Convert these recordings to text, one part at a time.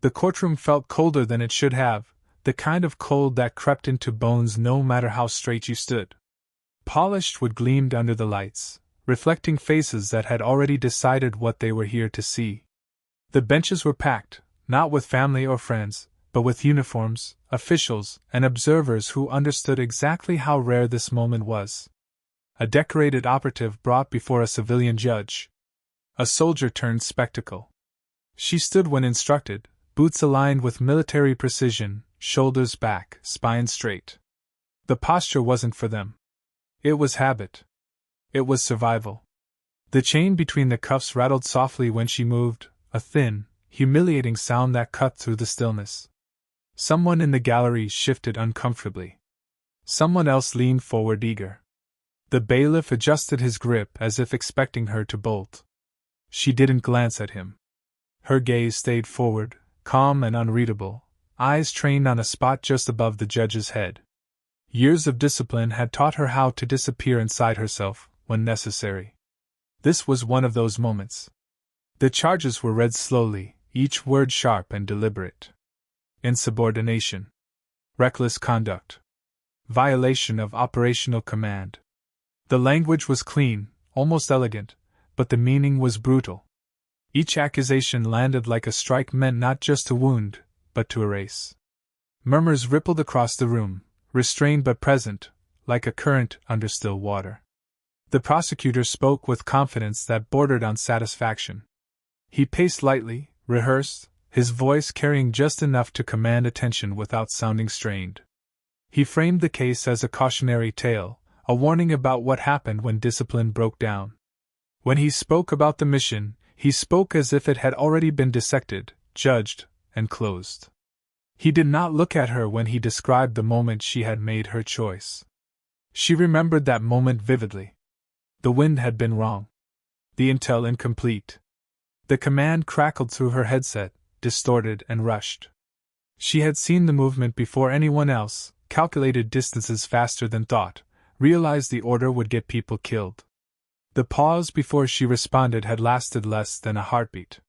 The courtroom felt colder than it should have, the kind of cold that crept into bones no matter how straight you stood. Polished wood gleamed under the lights, reflecting faces that had already decided what they were here to see. The benches were packed, not with family or friends, but with uniforms, officials, and observers who understood exactly how rare this moment was. A decorated operative brought before a civilian judge. A soldier turned spectacle. She stood when instructed, boots aligned with military precision, shoulders back, spine straight. The posture wasn't for them. It was habit. It was survival. The chain between the cuffs rattled softly when she moved, a thin, humiliating sound that cut through the stillness. Someone in the gallery shifted uncomfortably. Someone else leaned forward eager. The bailiff adjusted his grip as if expecting her to bolt. She didn't glance at him. Her gaze stayed forward, calm and unreadable, eyes trained on a spot just above the judge's head. Years of discipline had taught her how to disappear inside herself, when necessary. This was one of those moments. The charges were read slowly, each word sharp and deliberate. Insubordination. Reckless conduct. Violation of operational command. The language was clean, almost elegant, but the meaning was brutal. Each accusation landed like a strike meant not just to wound, but to erase. Murmurs rippled across the room, restrained but present, like a current under still water. The prosecutor spoke with confidence that bordered on satisfaction. He paced lightly, rehearsed, his voice carrying just enough to command attention without sounding strained. He framed the case as a cautionary tale, a warning about what happened when discipline broke down. When he spoke about the mission, he spoke as if it had already been dissected, judged, and closed. He did not look at her when he described the moment she had made her choice. She remembered that moment vividly. The wind had been wrong. The intel incomplete. The command crackled through her headset, distorted and rushed. She had seen the movement before anyone else, calculated distances faster than thought, realized the order would get people killed. The pause before she responded had lasted less than a heartbeat.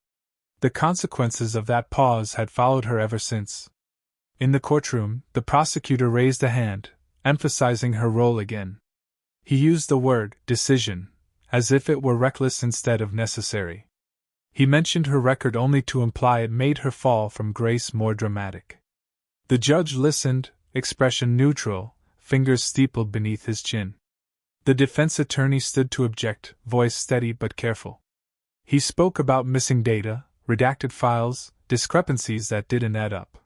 The consequences of that pause had followed her ever since. In the courtroom, the prosecutor raised a hand, emphasizing her role again. He used the word decision, as if it were reckless instead of necessary. He mentioned her record only to imply it made her fall from grace more dramatic. The judge listened, expression neutral, fingers steepled beneath his chin. The defense attorney stood to object, voice steady but careful. He spoke about missing data, redacted files, discrepancies that didn't add up.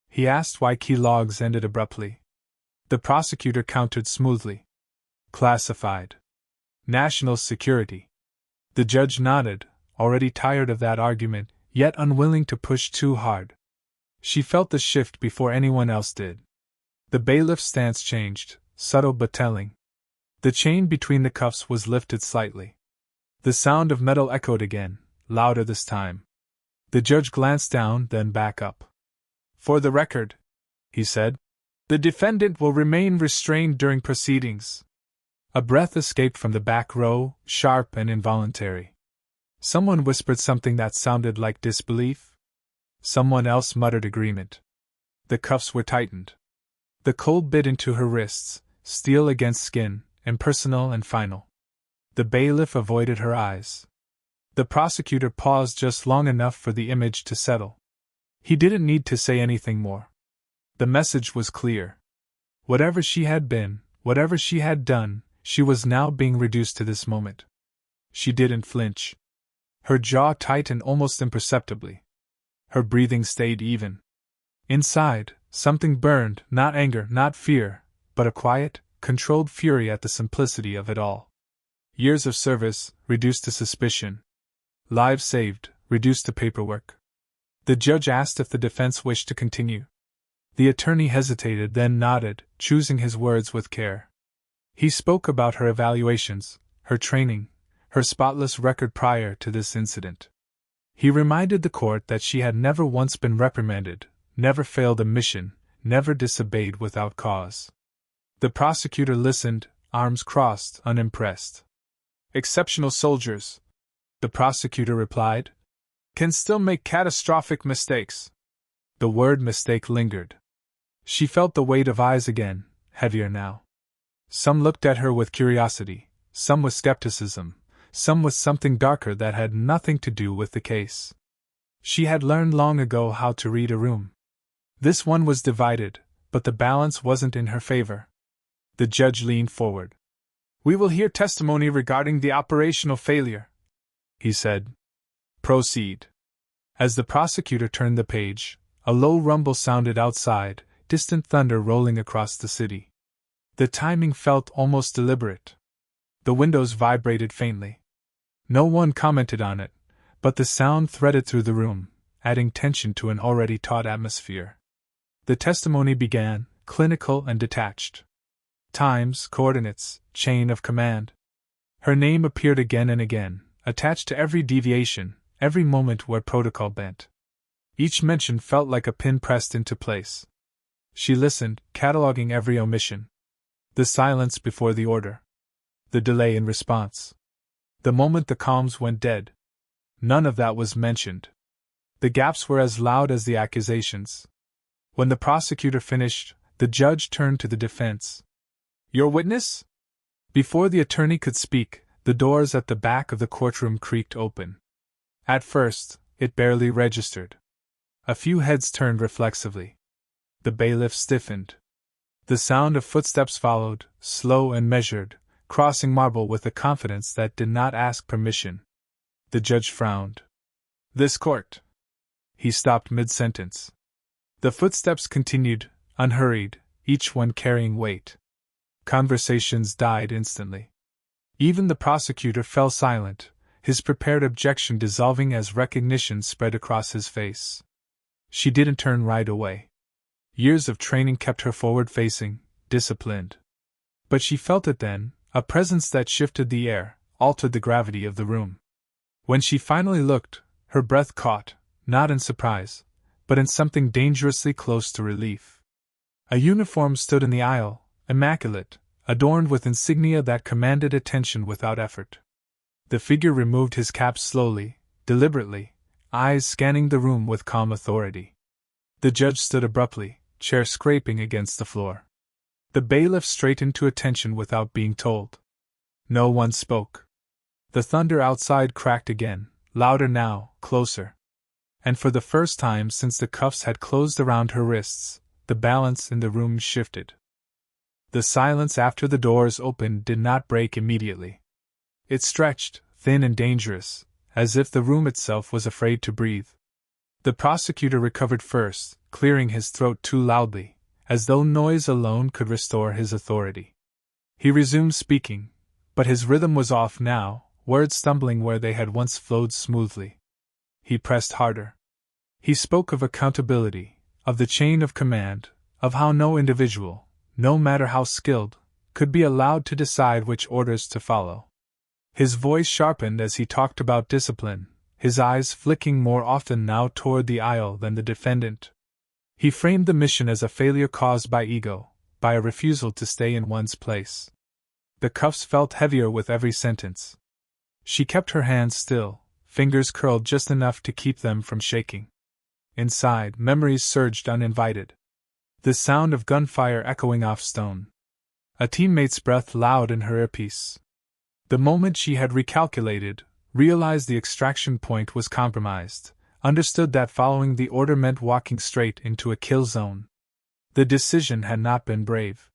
He asked why key logs ended abruptly. The prosecutor countered smoothly. Classified. National security. The judge nodded, already tired of that argument, yet unwilling to push too hard. She felt the shift before anyone else did. The bailiff's stance changed, subtle but telling. The chain between the cuffs was lifted slightly. The sound of metal echoed again, louder this time. The judge glanced down, then back up. For the record, he said, the defendant will remain restrained during proceedings. A breath escaped from the back row, sharp and involuntary. Someone whispered something that sounded like disbelief. Someone else muttered agreement. The cuffs were tightened. The cold bit into her wrists, steel against skin, impersonal and final. The bailiff avoided her eyes. The prosecutor paused just long enough for the image to settle. He didn't need to say anything more. The message was clear. Whatever she had been, whatever she had done, she was now being reduced to this moment. She didn't flinch. Her jaw tightened almost imperceptibly. Her breathing stayed even. Inside, something burned, not anger, not fear, but a quiet, controlled fury at the simplicity of it all. Years of service, reduced to suspicion. Lives saved, reduced to paperwork. The judge asked if the defense wished to continue. The attorney hesitated, then nodded, choosing his words with care. He spoke about her evaluations, her training, her spotless record prior to this incident. He reminded the court that she had never once been reprimanded, never failed a mission, never disobeyed without cause. The prosecutor listened, arms crossed, unimpressed. Exceptional soldiers, the prosecutor replied, can still make catastrophic mistakes. The word mistake lingered. She felt the weight of eyes again, heavier now. Some looked at her with curiosity, some with skepticism, some with something darker that had nothing to do with the case. She had learned long ago how to read a room. This one was divided, but the balance wasn't in her favor. The judge leaned forward. "We will hear testimony regarding the operational failure," he said. "Proceed." As the prosecutor turned the page, a low rumble sounded outside, distant thunder rolling across the city. The timing felt almost deliberate. The windows vibrated faintly. No one commented on it, but the sound threaded through the room, adding tension to an already taut atmosphere. The testimony began, clinical and detached. Times, coordinates, chain of command. Her name appeared again and again, attached to every deviation, every moment where protocol bent. Each mention felt like a pin pressed into place. She listened, cataloging every omission. The silence before the order. The delay in response. The moment the comms went dead. None of that was mentioned. The gaps were as loud as the accusations. When the prosecutor finished, the judge turned to the defense. "Your witness?" Before the attorney could speak, the doors at the back of the courtroom creaked open. At first, it barely registered. A few heads turned reflexively. The bailiff stiffened. The sound of footsteps followed, slow and measured, crossing marble with a confidence that did not ask permission. The judge frowned. "This court." He stopped mid-sentence. The footsteps continued, unhurried, each one carrying weight. Conversations died instantly. Even the prosecutor fell silent, his prepared objection dissolving as recognition spread across his face. She didn't turn right away. Years of training kept her forward-facing, disciplined. But she felt it then, a presence that shifted the air, altered the gravity of the room. When she finally looked, her breath caught, not in surprise, but in something dangerously close to relief. A uniform stood in the aisle, immaculate, adorned with insignia that commanded attention without effort. The figure removed his cap slowly, deliberately, eyes scanning the room with calm authority. The judge stood abruptly, chair scraping against the floor. The bailiff straightened to attention without being told. No one spoke. The thunder outside cracked again, louder now, closer. And for the first time since the cuffs had closed around her wrists, the balance in the room shifted. The silence after the doors opened did not break immediately. It stretched, thin and dangerous, as if the room itself was afraid to breathe. The prosecutor recovered first, clearing his throat too loudly, as though noise alone could restore his authority. He resumed speaking, but his rhythm was off now, words stumbling where they had once flowed smoothly. He pressed harder. He spoke of accountability, of the chain of command, of how no individual, no matter how skilled, could be allowed to decide which orders to follow. His voice sharpened as he talked about discipline, his eyes flicking more often now toward the aisle than the defendant. He framed the mission as a failure caused by ego, by a refusal to stay in one's place. The cuffs felt heavier with every sentence. She kept her hands still, fingers curled just enough to keep them from shaking. Inside, memories surged uninvited. The sound of gunfire echoing off stone. A teammate's breath loud in her earpiece. The moment she had recalculated, realized the extraction point was compromised, understood that following the order meant walking straight into a kill zone. The decision had not been brave.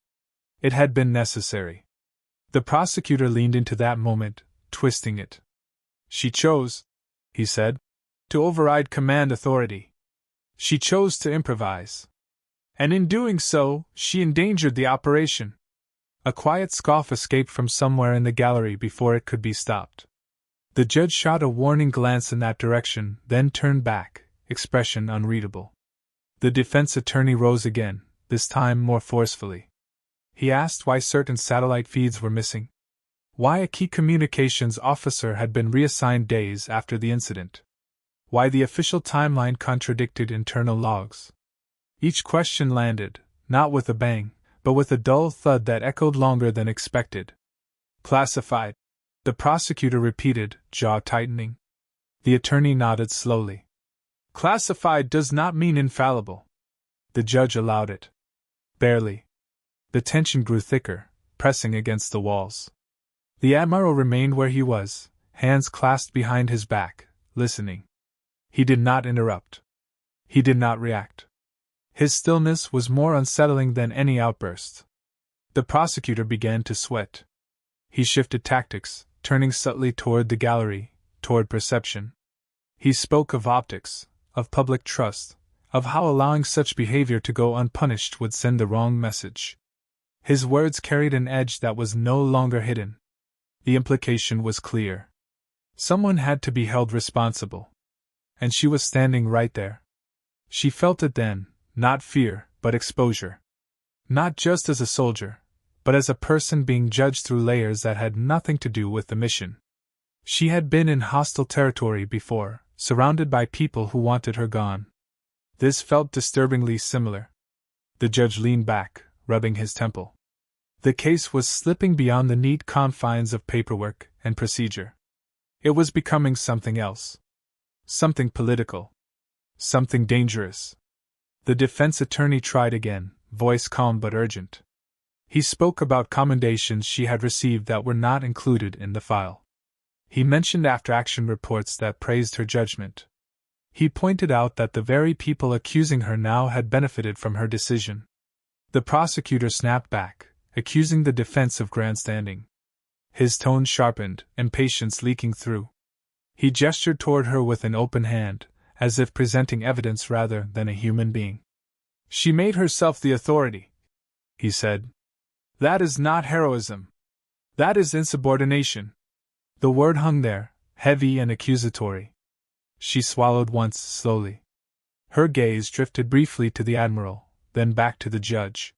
It had been necessary. The prosecutor leaned into that moment, twisting it. "She chose," he said, "to override command authority. She chose to improvise. And in doing so, she endangered the operation." A quiet scoff escaped from somewhere in the gallery before it could be stopped. The judge shot a warning glance in that direction, then turned back, expression unreadable. The defense attorney rose again, this time more forcefully. He asked why certain satellite feeds were missing. Why a key communications officer had been reassigned days after the incident. Why the official timeline contradicted internal logs. Each question landed, not with a bang, but with a dull thud that echoed longer than expected. "Classified," the prosecutor repeated, jaw tightening. The attorney nodded slowly. Classified does not mean infallible. The judge allowed it. Barely. The tension grew thicker, pressing against the walls. The Admiral remained where he was, hands clasped behind his back, listening. He did not interrupt. He did not react. His stillness was more unsettling than any outburst. The prosecutor began to sweat. He shifted tactics, turning subtly toward the gallery, toward perception. He spoke of optics, of public trust, of how allowing such behavior to go unpunished would send the wrong message. His words carried an edge that was no longer hidden. The implication was clear. Someone had to be held responsible. And she was standing right there. She felt it then, not fear, but exposure. Not just as a soldier, but as a person being judged through layers that had nothing to do with the mission. She had been in hostile territory before, surrounded by people who wanted her gone. This felt disturbingly similar. The judge leaned back, rubbing his temple. The case was slipping beyond the neat confines of paperwork and procedure. It was becoming something else. Something political. Something dangerous. The defense attorney tried again, voice calm but urgent. He spoke about commendations she had received that were not included in the file. He mentioned after-action reports that praised her judgment. He pointed out that the very people accusing her now had benefited from her decision. The prosecutor snapped back, accusing the defense of grandstanding. His tone sharpened, impatience leaking through. He gestured toward her with an open hand, as if presenting evidence rather than a human being. She made herself the authority, he said. That is not heroism. That is insubordination. The word hung there, heavy and accusatory. She swallowed once, slowly. Her gaze drifted briefly to the Admiral, then back to the judge.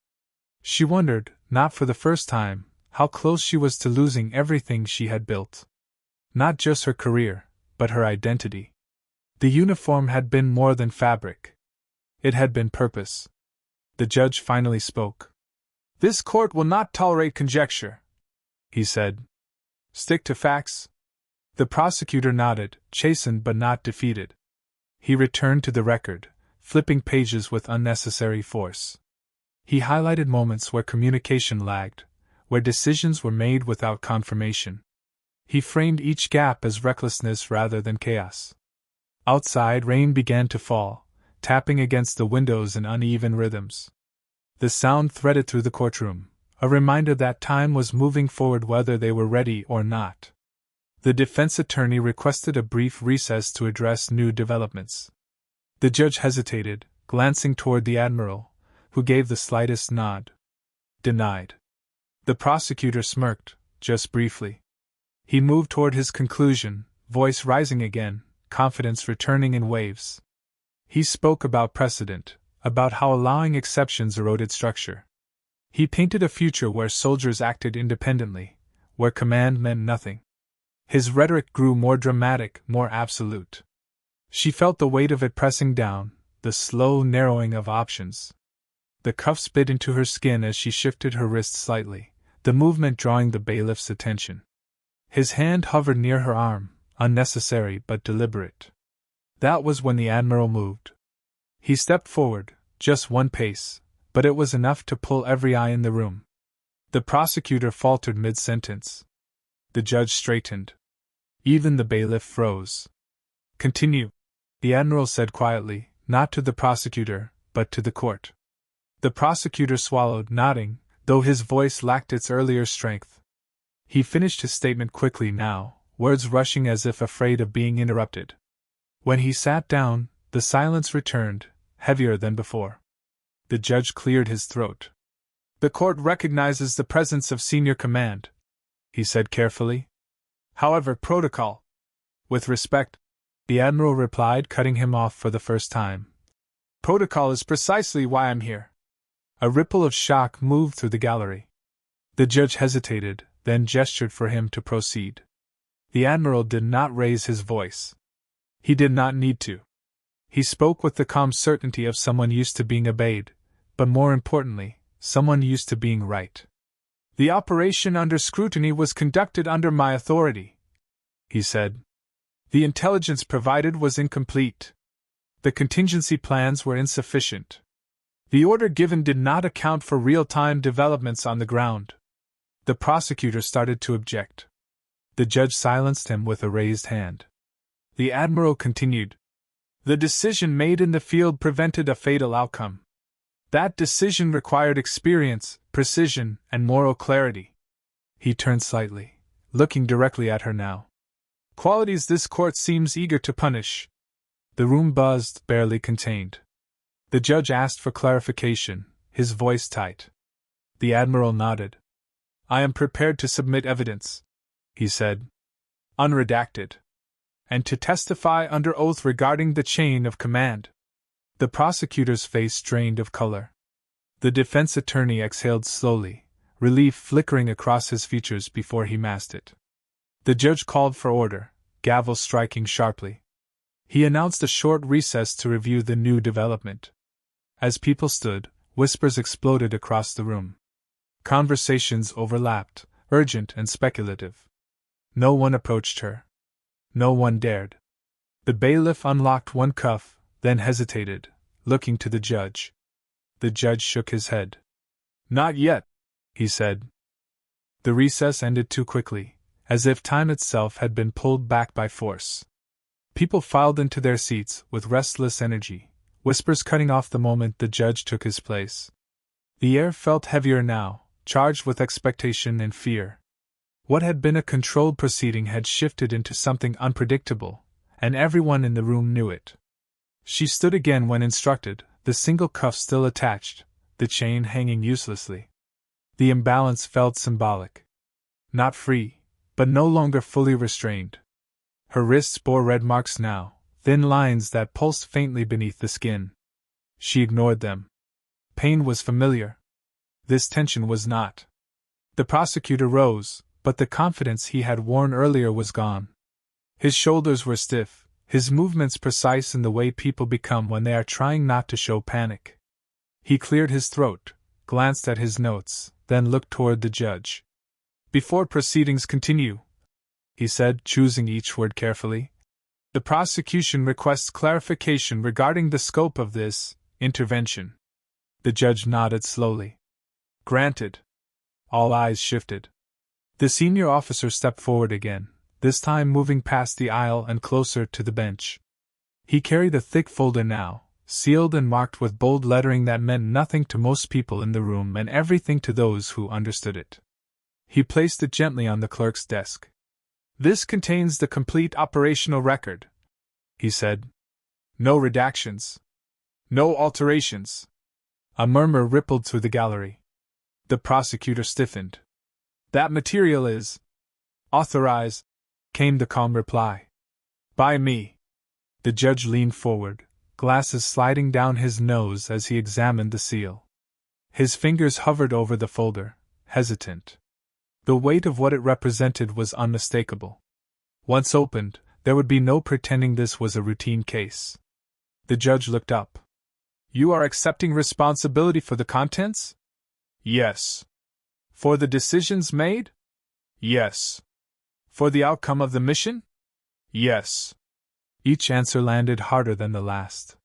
She wondered, not for the first time, how close she was to losing everything she had built. Not just her career, but her identity. The uniform had been more than fabric. It had been purpose. The judge finally spoke. This court will not tolerate conjecture, he said. Stick to facts. The prosecutor nodded, chastened but not defeated. He returned to the record, flipping pages with unnecessary force. He highlighted moments where communication lagged, where decisions were made without confirmation. He framed each gap as recklessness rather than chaos. Outside, rain began to fall, tapping against the windows in uneven rhythms. The sound threaded through the courtroom, a reminder that time was moving forward whether they were ready or not. The defense attorney requested a brief recess to address new developments. The judge hesitated, glancing toward the Admiral, who gave the slightest nod. Denied. The prosecutor smirked, just briefly. He moved toward his conclusion, voice rising again, confidence returning in waves. He spoke about precedent, about how allowing exceptions eroded structure. He painted a future where soldiers acted independently, where command meant nothing. His rhetoric grew more dramatic, more absolute. She felt the weight of it pressing down, the slow narrowing of options. The cuffs bit into her skin as she shifted her wrist slightly, the movement drawing the bailiff's attention. His hand hovered near her arm, unnecessary but deliberate. That was when the Admiral moved. He stepped forward, just one pace, but it was enough to pull every eye in the room. The prosecutor faltered mid-sentence. The judge straightened. Even the bailiff froze. Continue, the Admiral said quietly, not to the prosecutor, but to the court. The prosecutor swallowed, nodding, though his voice lacked its earlier strength. He finished his statement quickly now, words rushing as if afraid of being interrupted. When he sat down, the silence returned, heavier than before. The judge cleared his throat. The court recognizes the presence of senior command, he said carefully. However, protocol. With respect, the Admiral replied, cutting him off for the first time. Protocol is precisely why I'm here. A ripple of shock moved through the gallery. The judge hesitated, then gestured for him to proceed. The Admiral did not raise his voice. He did not need to. He spoke with the calm certainty of someone used to being obeyed, but more importantly, someone used to being right. The operation under scrutiny was conducted under my authority, he said. The intelligence provided was incomplete. The contingency plans were insufficient. The order given did not account for real-time developments on the ground. The prosecutor started to object. The judge silenced him with a raised hand. The Admiral continued. The decision made in the field prevented a fatal outcome. That decision required experience, precision, and moral clarity. He turned slightly, looking directly at her now. Qualities this court seems eager to punish. The room buzzed, barely contained. The judge asked for clarification, his voice tight. The Admiral nodded. I am prepared to submit evidence, he said. Unredacted. And to testify under oath regarding the chain of command. The prosecutor's face drained of color. The defense attorney exhaled slowly, relief flickering across his features before he masked it. The judge called for order, gavel striking sharply. He announced a short recess to review the new development. As people stood, whispers exploded across the room. Conversations overlapped, urgent and speculative. No one approached her. No one dared. The bailiff unlocked one cuff, then hesitated, looking to the judge. The judge shook his head. Not yet, he said. The recess ended too quickly, as if time itself had been pulled back by force. People filed into their seats with restless energy, whispers cutting off the moment the judge took his place. The air felt heavier now, charged with expectation and fear. What had been a controlled proceeding had shifted into something unpredictable, and everyone in the room knew it. She stood again when instructed, the single cuff still attached, the chain hanging uselessly. The imbalance felt symbolic. Not free, but no longer fully restrained. Her wrists bore red marks now, thin lines that pulsed faintly beneath the skin. She ignored them. Pain was familiar. This tension was not. The prosecutor rose, but the confidence he had worn earlier was gone. His shoulders were stiff, his movements precise in the way people become when they are trying not to show panic. He cleared his throat, glanced at his notes, then looked toward the judge. Before proceedings continue, he said, choosing each word carefully, the prosecution requests clarification regarding the scope of this intervention. The judge nodded slowly. Granted. All eyes shifted. The senior officer stepped forward again, this time moving past the aisle and closer to the bench. He carried a thick folder now, sealed and marked with bold lettering that meant nothing to most people in the room and everything to those who understood it. He placed it gently on the clerk's desk. This contains the complete operational record, he said. No redactions. No alterations. A murmur rippled through the gallery. The prosecutor stiffened. That material is authorized, came the calm reply. By me. The judge leaned forward, glasses sliding down his nose as he examined the seal. His fingers hovered over the folder, hesitant. The weight of what it represented was unmistakable. Once opened, there would be no pretending this was a routine case. The judge looked up. You are accepting responsibility for the contents? Yes. For the decisions made? Yes. For the outcome of the mission? Yes. Each answer landed harder than the last.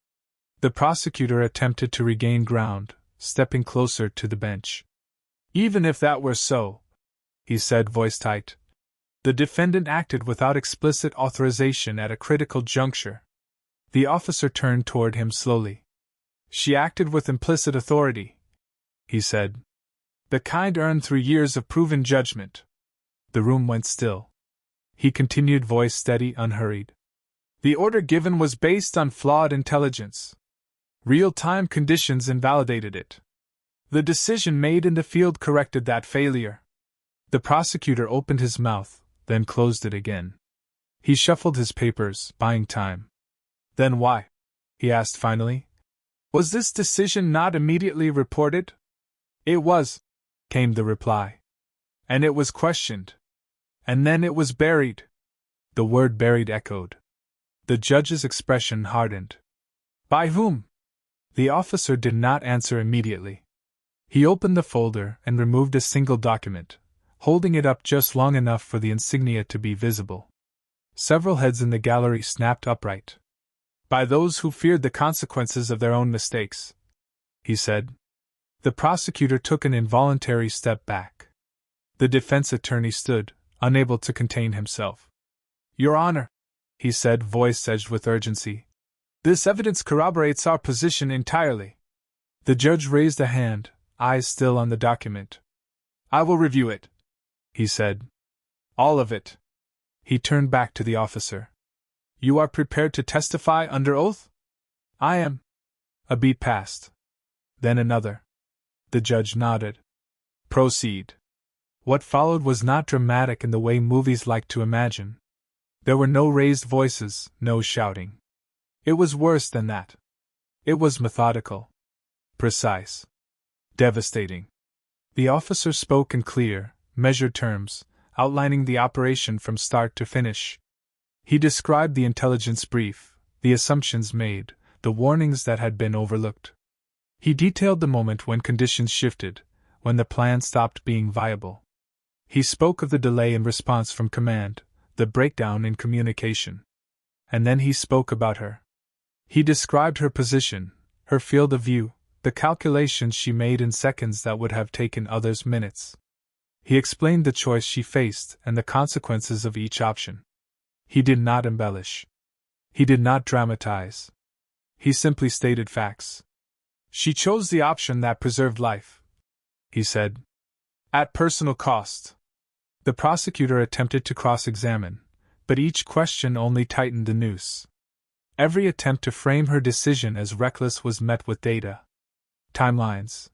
The prosecutor attempted to regain ground, stepping closer to the bench. Even if that were so, he said, voice tight, the defendant acted without explicit authorization at a critical juncture. The officer turned toward him slowly. She acted with implicit authority, he said. The kind earned through years of proven judgment. The room went still. He continued, voice steady, unhurried. The order given was based on flawed intelligence. Real-time conditions invalidated it. The decision made in the field corrected that failure. The prosecutor opened his mouth, then closed it again. He shuffled his papers, buying time. Then why? He asked finally. Was this decision not immediately reported? It was, came the reply. And it was questioned. And then it was buried. The word buried echoed. The judge's expression hardened. By whom? The officer did not answer immediately. He opened the folder and removed a single document, holding it up just long enough for the insignia to be visible. Several heads in the gallery snapped upright. By those who feared the consequences of their own mistakes, he said. The prosecutor took an involuntary step back. The defense attorney stood, unable to contain himself. Your Honor, he said, voice edged with urgency, this evidence corroborates our position entirely. The judge raised a hand, eyes still on the document. I will review it, he said. All of it. He turned back to the officer. You are prepared to testify under oath? I am. A beat passed. Then another. The judge nodded. Proceed. What followed was not dramatic in the way movies like to imagine. There were no raised voices, no shouting. It was worse than that. It was methodical. Precise. Devastating. The officer spoke in clear, measured terms, outlining the operation from start to finish. He described the intelligence brief, the assumptions made, the warnings that had been overlooked. He detailed the moment when conditions shifted, when the plan stopped being viable. He spoke of the delay in response from command, the breakdown in communication. And then he spoke about her. He described her position, her field of view, the calculations she made in seconds that would have taken others minutes. He explained the choice she faced and the consequences of each option. He did not embellish. He did not dramatize. He simply stated facts. She chose the option that preserved life, he said. At personal cost. The prosecutor attempted to cross-examine, but each question only tightened the noose. Every attempt to frame her decision as reckless was met with data. Timelines.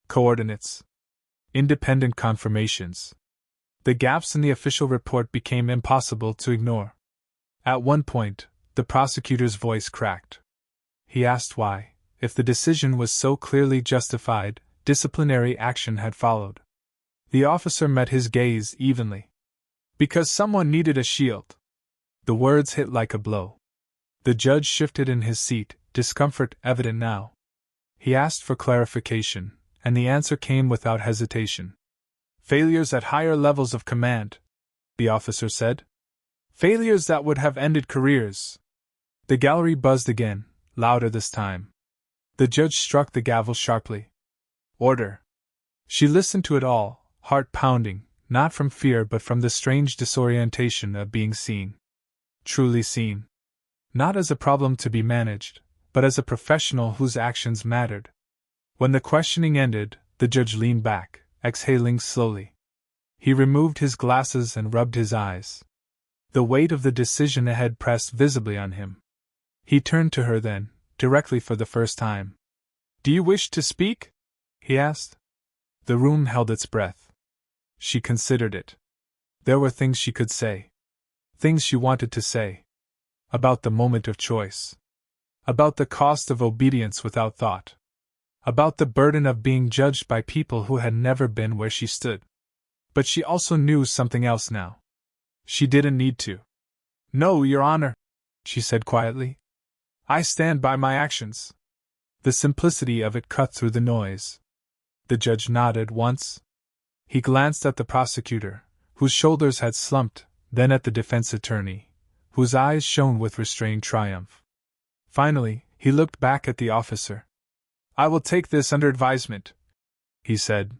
Coordinates. Independent confirmations. The gaps in the official report became impossible to ignore. At one point, the prosecutor's voice cracked. He asked why, if the decision was so clearly justified, disciplinary action had followed. The officer met his gaze evenly. Because someone needed a shield. The words hit like a blow. The judge shifted in his seat, discomfort evident now. He asked for clarification, and the answer came without hesitation. Failures at higher levels of command, the officer said. Failures that would have ended careers. The gallery buzzed again, louder this time. The judge struck the gavel sharply. Order. She listened to it all, heart pounding, not from fear but from the strange disorientation of being seen. Truly seen. Not as a problem to be managed, but as a professional whose actions mattered. When the questioning ended, the judge leaned back, exhaling slowly. He removed his glasses and rubbed his eyes. The weight of the decision ahead pressed visibly on him. He turned to her then, directly for the first time. Do you wish to speak? He asked. The room held its breath. She considered it. There were things she could say. Things she wanted to say. About the moment of choice. About the cost of obedience without thought. About the burden of being judged by people who had never been where she stood. But she also knew something else now. She didn't need to. No, Your Honor, she said quietly. I stand by my actions. The simplicity of it cut through the noise. The judge nodded once. He glanced at the prosecutor, whose shoulders had slumped, then at the defense attorney, whose eyes shone with restrained triumph. Finally, he looked back at the officer. I will take this under advisement, he said.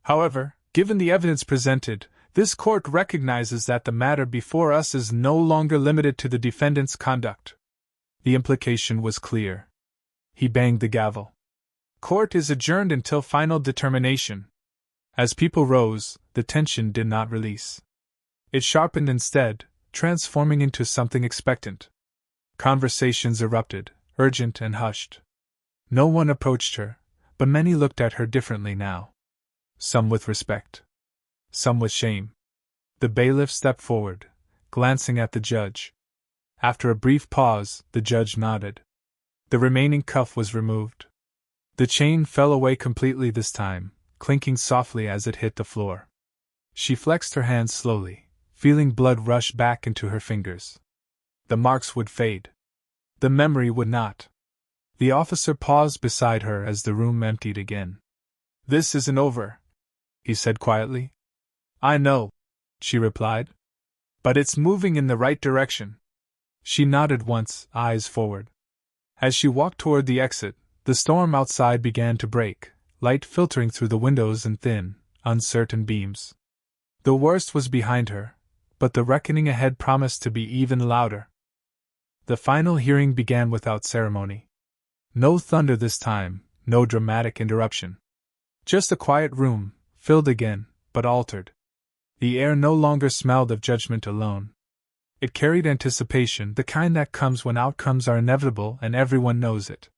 However, given the evidence presented, this court recognizes that the matter before us is no longer limited to the defendant's conduct. The implication was clear. He banged the gavel. Court is adjourned until final determination. As people rose, the tension did not release. It sharpened instead, transforming into something expectant. Conversations erupted, urgent and hushed. No one approached her, but many looked at her differently now. Some with respect. Some with shame. The bailiff stepped forward, glancing at the judge. After a brief pause, the judge nodded. The remaining cuff was removed. The chain fell away completely this time, clinking softly as it hit the floor. She flexed her hands slowly, feeling blood rush back into her fingers. The marks would fade. The memory would not. The officer paused beside her as the room emptied again. This isn't over, he said quietly. I know, she replied. But it's moving in the right direction. She nodded once, eyes forward. As she walked toward the exit, the storm outside began to break, light filtering through the windows in thin, uncertain beams. The worst was behind her, but the reckoning ahead promised to be even louder. The final hearing began without ceremony. No thunder this time, no dramatic interruption. Just a quiet room, filled again, but altered. The air no longer smelled of judgment alone. It carried anticipation, the kind that comes when outcomes are inevitable and everyone knows it.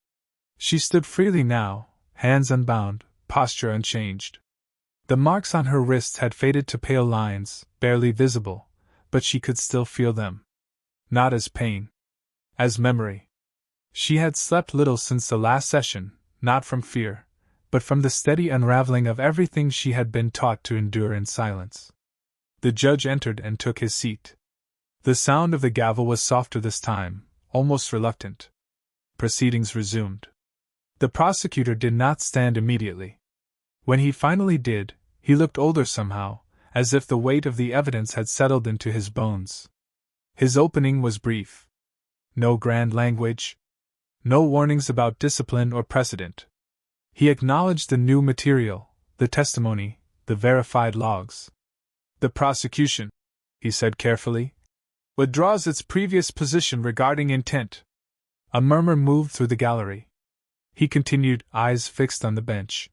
She stood freely now, hands unbound, posture unchanged. The marks on her wrists had faded to pale lines, barely visible, but she could still feel them. Not as pain. As memory. She had slept little since the last session, not from fear, but from the steady unraveling of everything she had been taught to endure in silence. The judge entered and took his seat. The sound of the gavel was softer this time, almost reluctant. Proceedings resumed. The prosecutor did not stand immediately. When he finally did, he looked older somehow, as if the weight of the evidence had settled into his bones. His opening was brief. No grand language. No warnings about discipline or precedent. He acknowledged the new material, the testimony, the verified logs. The prosecution, he said carefully, withdraws its previous position regarding intent. A murmur moved through the gallery. He continued, eyes fixed on the bench.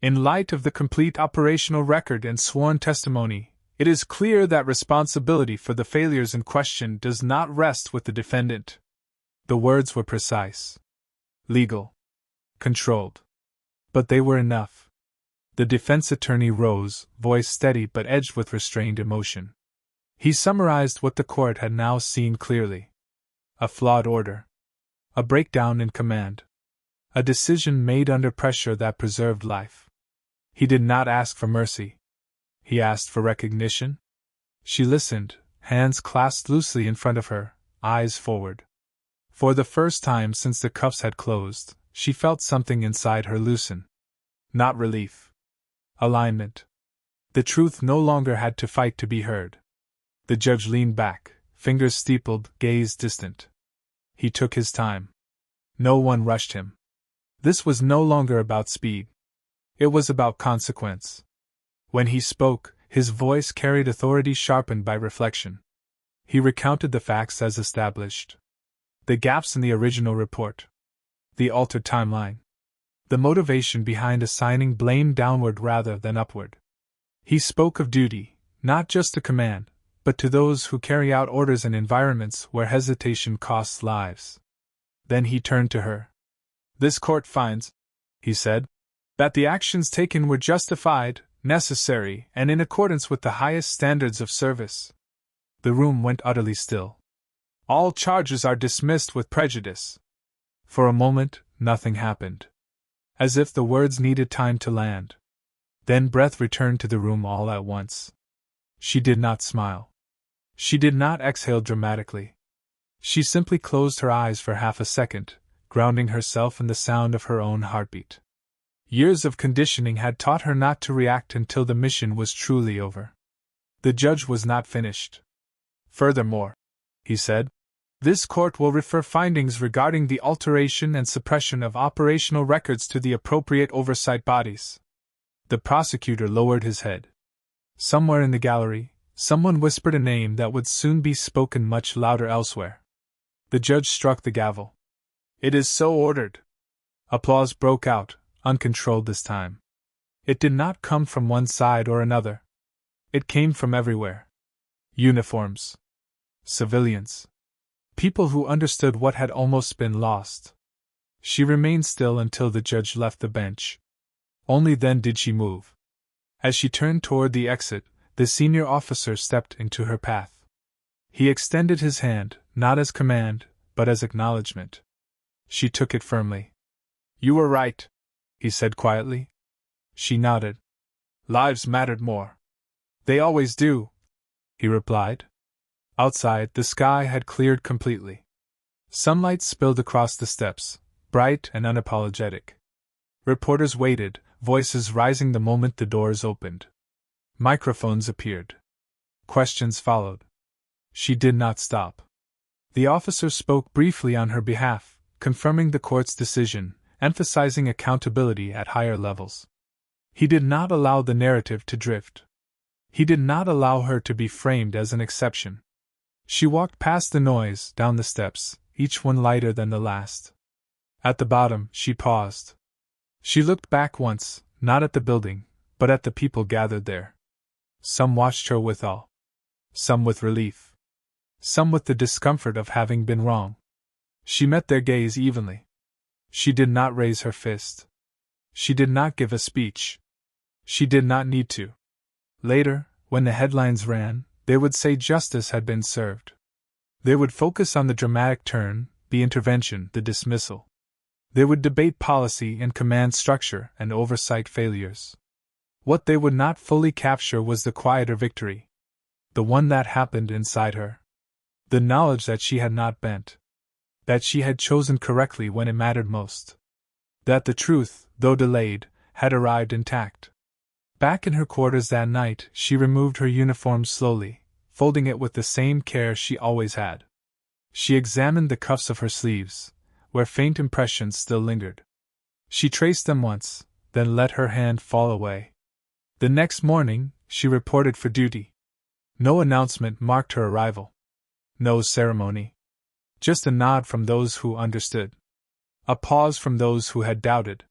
In light of the complete operational record and sworn testimony, it is clear that responsibility for the failures in question does not rest with the defendant. The words were precise. Legal. Controlled. But they were enough. The defense attorney rose, voice steady but edged with restrained emotion. He summarized what the court had now seen clearly. A flawed order. A breakdown in command. A decision made under pressure that preserved life. He did not ask for mercy. He asked for recognition. She listened, hands clasped loosely in front of her, eyes forward. For the first time since the cuffs had closed, she felt something inside her loosen. Not relief. Alignment. The truth no longer had to fight to be heard. The judge leaned back, fingers steepled, gaze distant. He took his time. No one rushed him. This was no longer about speed. It was about consequence. When he spoke, his voice carried authority sharpened by reflection. He recounted the facts as established. The gaps in the original report. The altered timeline. The motivation behind assigning blame downward rather than upward. He spoke of duty, not just to command, but to those who carry out orders in environments where hesitation costs lives. Then he turned to her. This court finds, he said, that the actions taken were justified, necessary, and in accordance with the highest standards of service. The room went utterly still. All charges are dismissed with prejudice. For a moment, nothing happened. As if the words needed time to land. Then breath returned to the room all at once. She did not smile. She did not exhale dramatically. She simply closed her eyes for half a second, grounding herself in the sound of her own heartbeat. Years of conditioning had taught her not to react until the mission was truly over. The judge was not finished. Furthermore, he said, this court will refer findings regarding the alteration and suppression of operational records to the appropriate oversight bodies. The prosecutor lowered his head. Somewhere in the gallery, someone whispered a name that would soon be spoken much louder elsewhere. The judge struck the gavel. It is so ordered. Applause broke out, uncontrolled this time. It did not come from one side or another. It came from everywhere. Uniforms. Civilians. People who understood what had almost been lost. She remained still until the judge left the bench. Only then did she move. As she turned toward the exit, the senior officer stepped into her path. He extended his hand, not as command, but as acknowledgement. She took it firmly. You were right, he said quietly. She nodded. Lives mattered more. They always do, he replied. Outside, the sky had cleared completely. Sunlight spilled across the steps, bright and unapologetic. Reporters waited, voices rising the moment the doors opened. Microphones appeared. Questions followed. She did not stop. The officer spoke briefly on her behalf, confirming the court's decision, emphasizing accountability at higher levels. He did not allow the narrative to drift. He did not allow her to be framed as an exception. She walked past the noise, down the steps, each one lighter than the last. At the bottom, she paused. She looked back once, not at the building, but at the people gathered there. Some watched her with awe. Some with relief. Some with the discomfort of having been wrong. She met their gaze evenly. She did not raise her fist. She did not give a speech. She did not need to. Later, when the headlines ran, they would say justice had been served. They would focus on the dramatic turn, the intervention, the dismissal. They would debate policy and command structure and oversight failures. What they would not fully capture was the quieter victory. The one that happened inside her. The knowledge that she had not bent. That she had chosen correctly when it mattered most. That the truth, though delayed, had arrived intact. Back in her quarters that night, she removed her uniform slowly, folding it with the same care she always had. She examined the cuffs of her sleeves, where faint impressions still lingered. She traced them once, then let her hand fall away. The next morning, she reported for duty. No announcement marked her arrival. No ceremony. Just a nod from those who understood. A pause from those who had doubted.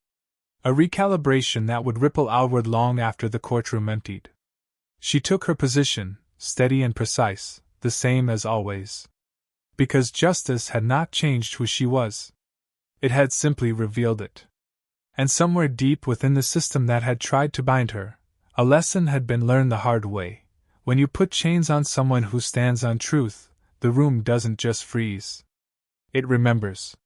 A recalibration that would ripple outward long after the courtroom emptied. She took her position, steady and precise, the same as always. Because justice had not changed who she was. It had simply revealed it. And somewhere deep within the system that had tried to bind her, a lesson had been learned the hard way. When you put chains on someone who stands on truth, the room doesn't just freeze. It remembers.